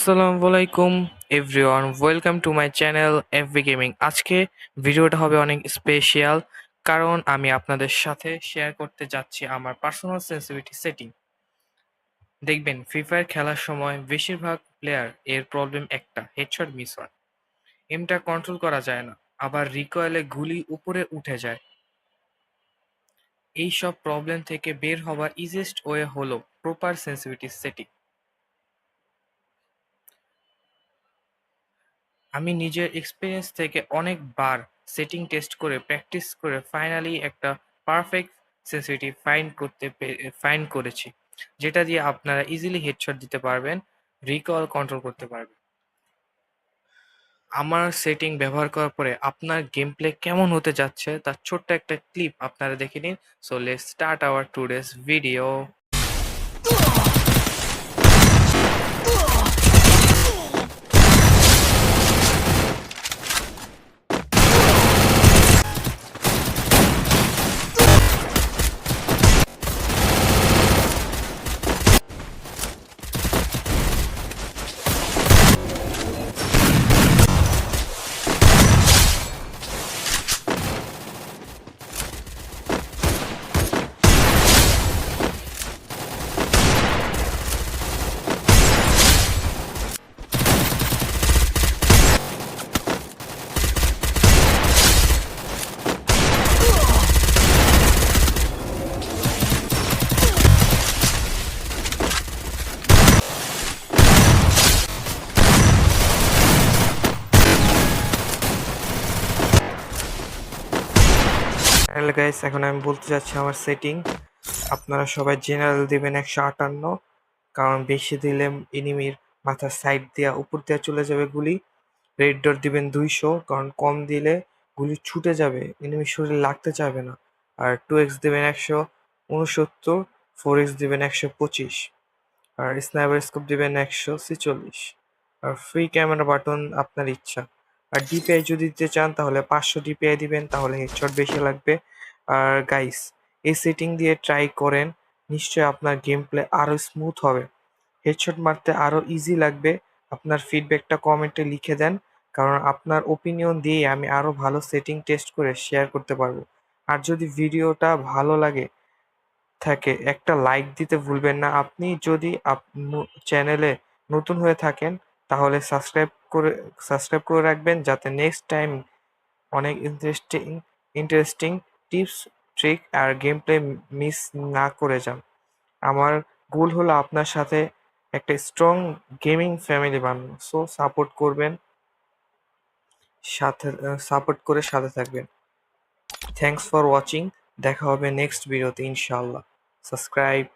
আসসালামু আলাইকুম everyone, welcome to my channel FB gaming. আজকে ভিডিওটা হবে অনেক স্পেশাল, কারণ আমি আপনাদের সাথে শেয়ার করতে যাচ্ছি আমার পার্সোনাল সেন্সিটিভিটি সেটিং। দেখবেন ফ্রি ফায়ার খেলার সময় বেশিরভাগ প্লেয়ার এর প্রবলেম একটা, হেডশট মিস হয়, এমটা কন্ট্রোল করা যায় না, আবার রিকয়েলে গুলি উপরে উঠে যায়। এই সব প্রবলেম থেকে বের হওয়ার ইজিয়েস্ট ওয়ে হলো প্রপার সেন্সিটিভিটি সেটিং। আমি নিজের এক্সপেরিয়েন্স থেকে অনেকবার সেটিং টেস্ট করে প্র্যাকটিস করে ফাইনালি একটা পারফেক্ট সেন্সিটিভ ফাইন্ড করেছি, যেটা দিয়ে আপনারা ইজিলি হেডশট দিতে পারবেন, রিকল কন্ট্রোল করতে পারবেন। আমার সেটিং ব্যবহার করার পরে আপনার গেম প্লে কেমন হতে যাচ্ছে তার ছোট্ট একটা ক্লিপ আপনারা দেখে নিন। So let's start our today's video. Hello guys, এখন আমি বলতে যাচ্ছি আমার সেটিং। আপনারা সবাই জেনারেল দিবেন 158, কারণ বেশি দিলে এনিমির মাথার সাইড দিয়া উপর দিয়া চলে যাবে গুলি। রেড ডট দিবেন 200, কারণ কম দিলে গুলি ছুটে যাবে, এনিমির শরীরে লাগতে চাইবে না। আর 2x দিবেন 169, 4x দিবেন 125, আর স্নাইপার স্কোপ দিবেন 146, আর ফ্রি ক্যামেরা বাটন আপনার ইচ্ছা। আর ডিপিআই যদি দিতে চান তাহলে 500 ডিপিআই দিবেন, তাহলে হেডশট বেশি লাগবে। আর গাইস, এই সেটিং দিয়ে ট্রাই করেন, নিশ্চয়ই আপনার গেম প্লে আরো স্মুথ হবে, হেডশট মারতে আরো ইজি লাগবে। আপনার ফিডব্যাকটা কমেন্টে লিখে দেন, কারণ আপনার ওপিনিয়ন দিয়ে আমি আরো ভালো সেটিং টেস্ট করে শেয়ার করতে পারবো। আর যদি ভিডিওটা ভালো লাগে থাকে একটা লাইক দিতে ভুলবেন না। আপনি যদি চ্যানেলে নতুন হয়ে থাকেন তাহলে সাবস্ক্রাইব করে রাখবেন, যাতে নেক্সট টাইম অনেক ইন্টারেস্টিং টিপস, ট্রিক আর গেম প্লে মিস না করে যান। আমার গোল হলো আপনার সাথে একটা স্ট্রং গেমিং ফ্যামিলি বানানো। সো সাপোর্ট করে সাথে থাকবেন। Thanks for watching. দেখা হবে নেক্সট ভিডিওতে ইনশাআল্লাহ। সাবস্ক্রাইব।